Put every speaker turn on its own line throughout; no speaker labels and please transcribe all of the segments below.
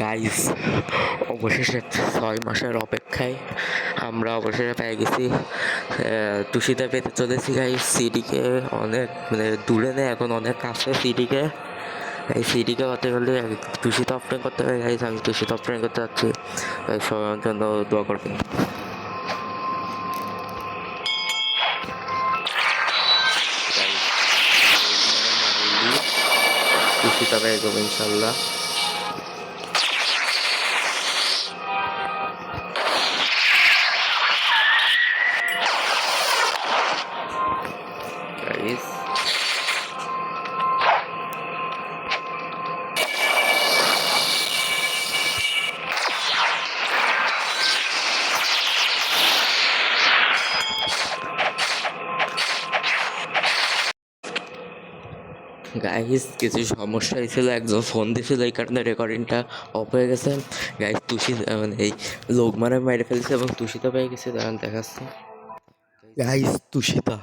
Guys, অবশেষে 6 মাসের অপেক্ষায় আমরা অবশেষে পেয়ে গেছি। তুষিতা পেতে চলেছি গাইস। সিডিকে অনেক দূরে নেই, এখন অনেক কাছে সিডিকে। এই সিডিকে হতে গেলে তুষিতা অফলাইন করতে হবে গাইস। আমি তুষিতা অফলাইন করতে যাচ্ছি, সবার জন্য দোয়া করবেন। তুষিতা পেয়ে যাবো ইনশাল্লাহ। গাইস গাইস কিছু সমস্যা হয়েছিল, একজন ফোন দিয়েছিল, এই কারণে রেকর্ডিংটা অফ হয়ে গেছে। গাইস এই লোকমানে মেরে ফেলছে এবং তুষিতা পেয়ে গেছে, তখন দেখাচ্ছে গাইস তুষিতা।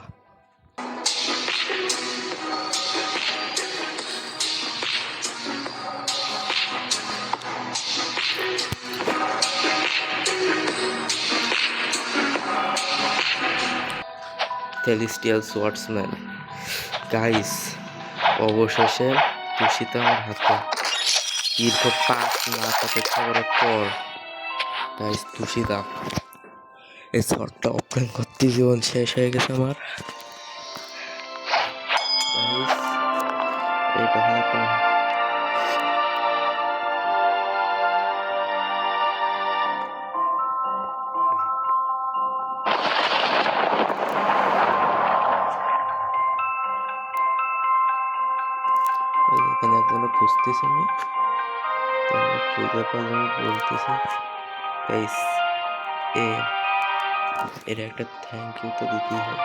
সেলেস্টিয়াল সোয়ার্ডসম্যান গাইস, অবশেষে তুষিতা আমার হাতে। দীর্ঘ 5 মাস অপেক্ষা করার পর গাইস তুষিতা। এই শটটা ওপেন করতে জীবন শেষ হয়ে গেছে আমার। এইটা হাতে এখানে একজনে খুঁজতেছি, আমি খুঁজে পারলে আমি বলতেছি গাইস। এর একটা থ্যাংক ইউ তো দিতেই হয়।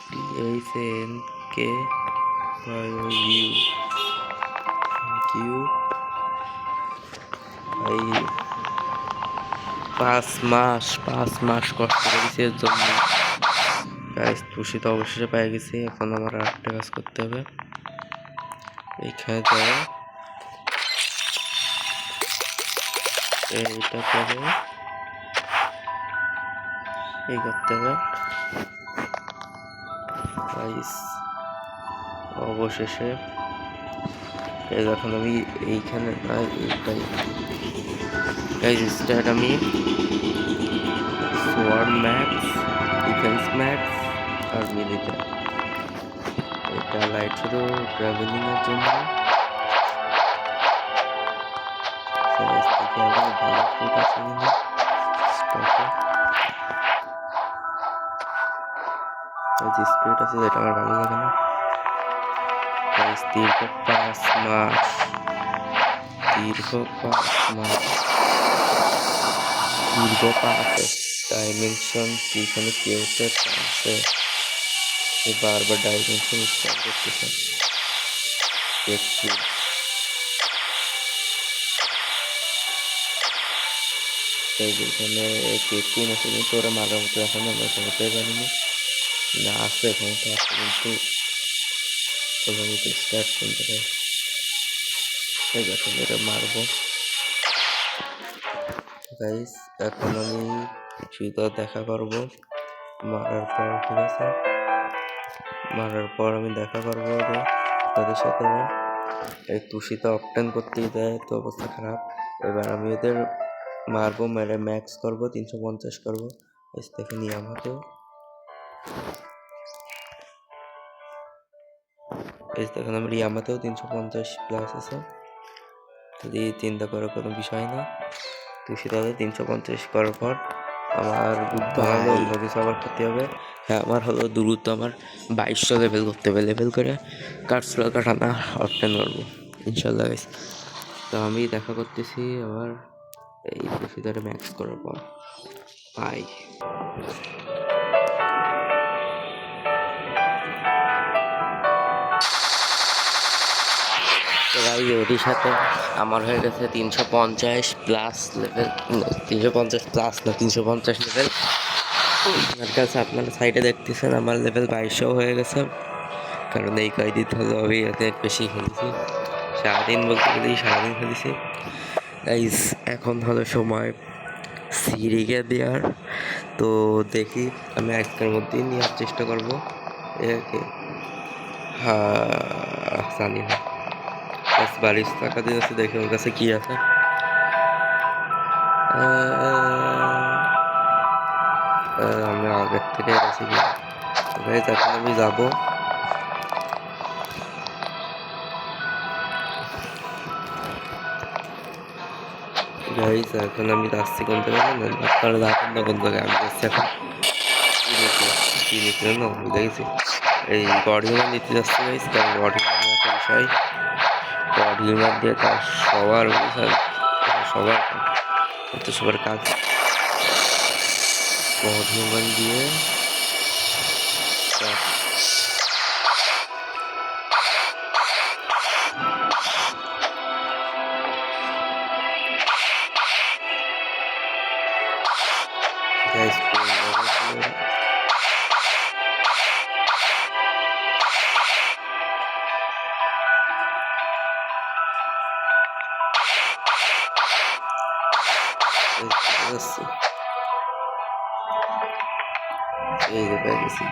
THNK থ্যাংক ইউ ভাই। 5 মাস কষ্ট করেছি এর জন্য গাইস। তুষিতা অবশেষে পেয়ে গেছি। এখন আমার আরেকটা কাজ করতে হবে। এইখানে যাও, এইটা করে এই করতে হবে গাইস। অবশেষে এখন আমি এইখানে এইটাই গাইস স্টার্ট। আমি সোয়ার্ড ম্যাক্স, ডিফেন্স ম্যাক্স আর মিলিটার। এটা লাইট শুধু ট্রাভেলিং এর জন্য। ভালো ফুট আছে কিনা স্টকে, যে স্পিড আছে যেটা আমার ভালো লাগে না। দীর্ঘ 5 মাস, দীর্ঘ 5 ডাইমেনশন যেখানে কেউ আছে, বারবার ডাইমেনশন স্টার্ট করতেছে। যেখানে কেকিন আছে কিন্তু ওরা মারার মতো এখন আমরা সমস্যাই পারিনি না আসছে এখন তো আসছে, কিন্তু স্টার্ট করতে পারে। এখন এটা মারবো গাইস। এখন আমি সুইতা দেখা করবো মারার পর, ঠিক আছে? মারার পর আমি দেখা করবো তাদের সাথে। এই তুষিতা অপটেন করতেই দেয় তো অবস্থা খারাপ। এবার আমি ওদের মারবো, মেরে ম্যাক্স করবো, 350 করবো। দেখে নিয়ে আমাকেও এখন আমার ইয়ামাতেও 350 প্লাস আছে, যদি চিন্তা করার কোনো বিষয় না। তুষিতাতে 350 করার পর আমার বুদ্ধ হলো অন্য কিছু আবার করতে হবে। হ্যাঁ, আমার হলো দ্রুত আমার 2200 লেভেল করতে হবে। লেভেল করে কার্ডসগুলো কাটানা অপটেন করবো ইনশাল্লাহ গাইস। তো আমি দেখা করতেছি আবার এই তুষিতারে ম্যাক্স করার পর। বাই। তো গাইস ওটির সাথে আমার হয়ে গেছে 350 প্লাস লেভেল, 350 প্লাস না 350 লেভেল। আমার কাছে আপনারা সাইডে দেখতেছেন আমার লেভেল 2200 হয়ে গেছে। কারণ এই কয়দিন হলো আমি অনেক বেশি খেলেছি, সারাদিন বলতে গেলেই সারাদিন খেলেছি গাইস। এখন হলো সময় সিরিকে দেওয়ার, তো দেখি আমি আজকের মধ্যেই নেওয়ার চেষ্টা করবো একে। হ্যাঁ জানি না, 22 টাকা দিন আছে, দেখি ওর কাছে কি আছে। আমি আগের থেকে গেছি কি গাইস, এখন আমি যাবো। গাইস এখন আমি যাচ্ছি কোন জায়গায় জানেন? আপনারা যাবেন না কোন জায়গায়, আমি যাচ্ছি এখন কি নিতে না ভুলে গেছি, এই গড হিউম্যান নিতে যাচ্ছি গাইস। কারণ গড হিউম্যান একটা বিষয়, গড হিউম্যান দিয়ে তার সবার সবার সবার কাজ গড হিউম্যান দিয়ে গাইস এই যে পেয়ে গেছি।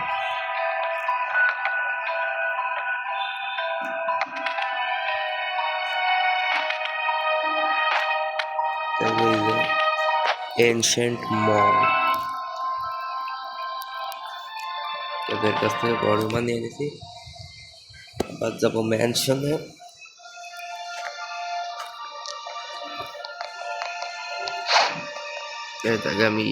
এনশিয়েন্ট মল, ওদের কাছ থেকে বড় মা নিয়ে গেছি। আবার যাবো ম্যানশনে, এটাকে আমি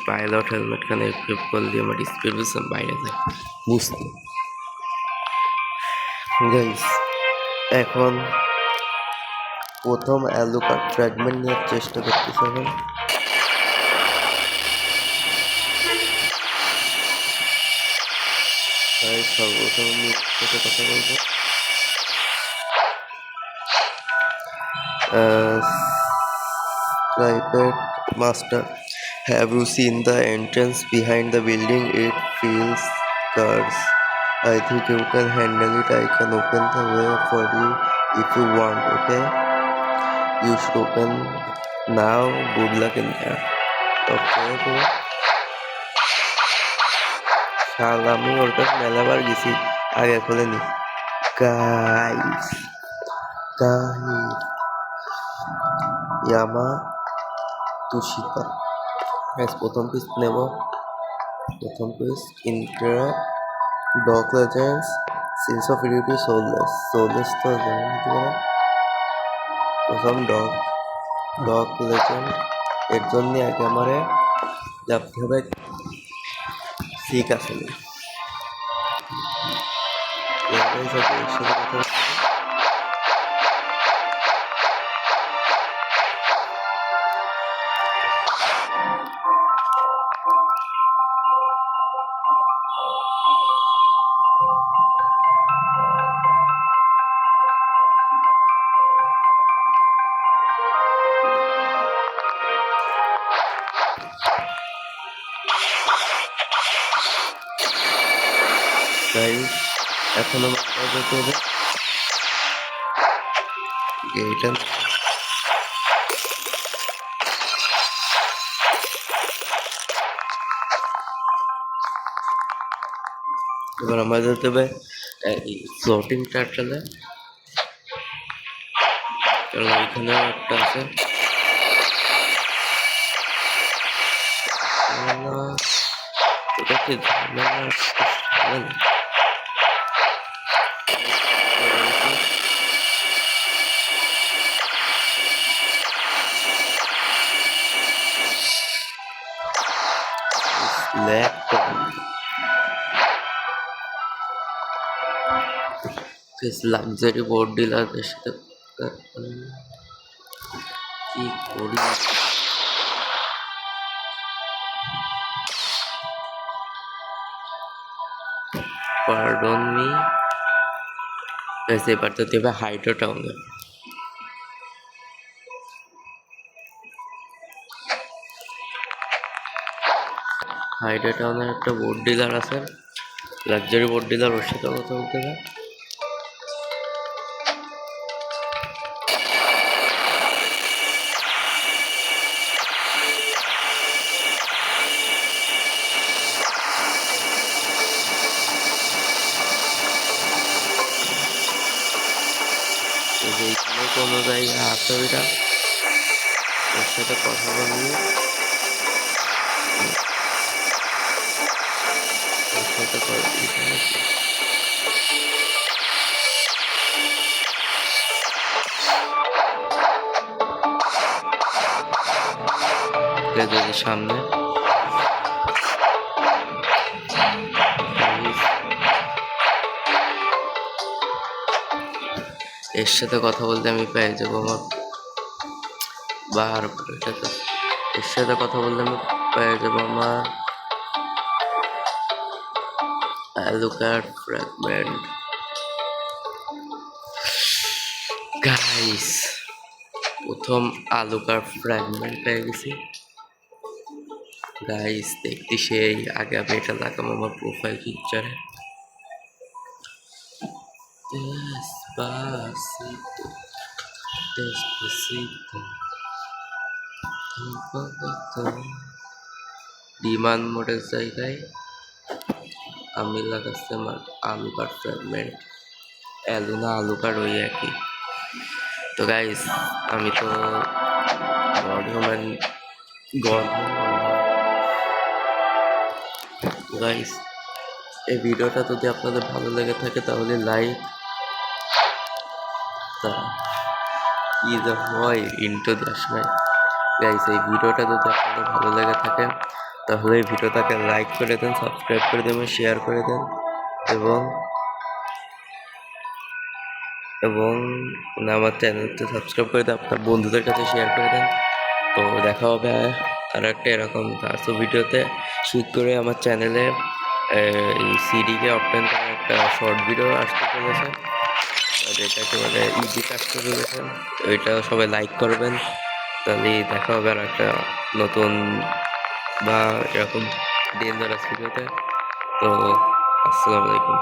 পাইলট হেলমেট খানে ইকুইপ করলে আমার স্পিড বাইরে যায় বুঝতে গাইস। এখন প্রথম অ্যালুকার্ড ফ্র্যাগমেন্ট নেওয়ার চেষ্টা করতেছি এখন। সর্বপ্রথম আমি সাথে কথা বলবো। Private Master, have you seen the entrance behind the building? It feels curves. I think you can handle it. I can open the way for you if you want, okay? You should open now. Good luck in there. Okay, bro. শাল আমি ওর কাছে মেলাবার গেছি, আগে খোলেনি guys. ইয়ামা তুশিতা guys, প্রথম পিস নেব। প্রথম piece intra dog legends sins of unity soulless তো প্রথম ডগ লেজেন্ড। এর জন্য আগে আমারে যাতে হবে ঠিক আছে গাইস। এখন আমার যেতে হবে এইটা, এবার আমরা যেতে হবে ফ্লোটিং টার্টেলে, কারণ ওইখানে একটা আছে। ওটা কি লাক্সারি বোর্ড ডিলারদের সাথে কি করি। পার্ডন মি वैसे এবার তো দেবে হাইড্রো টাউনে। হাইডে টাউনের একটা বোট ডিলার আছে, লাক্সারি বোট ডিলার, ওর সাথে কথা বলতে হবে। এইখানে কোনো জায়গায় আছে ওইটা, ওর সাথে কথা বলবি, ওর সাথে সামনে এর সাথে কথা বলতে আমি পেয়ে যাবো আমার বার, এর সাথে কথা বলতে আমি পেয়ে যাবো আমার অ্যালুকার্ড ফ্র্যাগমেন্ট। গাইস প্রথম আলুকার্ড ফ্র্যাগমেন্ট পেয়ে গেছি গাইস, দেখতে সেই। আগে আমি এটা লাগাম আমার প্রোফাইল পিকচারে। Despacito, despacito, ডিমান্ড মোডের জায়গায় আমি লাগাচ্ছি আমার আলুকার্ড ফ্র্যাগমেন্ট। অ্যালু না আলুকার্ড ওই একই। তো গাইস আমি তো গাইস এই ভিডিওটা যদি আপনাদের ভালো লেগে থাকে তাহলে লাইক, কি যে হয় ইন্টো দেশ নাই গাইস। এই ভিডিওটা যদি আপনাদের ভালো লেগে থাকে তাহলে এই ভিডিওটাকে লাইক করে দেন, সাবস্ক্রাইব করে দেবেন, শেয়ার করে দেন এবং আমার চ্যানেলটা সাবস্ক্রাইব করে দেন, আপনার বন্ধুদের কাছে শেয়ার করে দেন। তো দেখা হবে আর একটা এরকম তারসো ভিডিওতে। শীঘ্রই আমার চ্যানেলে এই সিডিকে অপটেন করার একটা শর্ট ভিডিও আসতে চলেছে, যেটাকে বলে ইজি আসতে চলেছে। ওইটা সবাই লাইক করবেন, তাহলে দেখা হবে আর একটা নতুন বা এরকম ডেঞ্জারাস ভিডিওতে। তো আসসালামু আলাইকুম।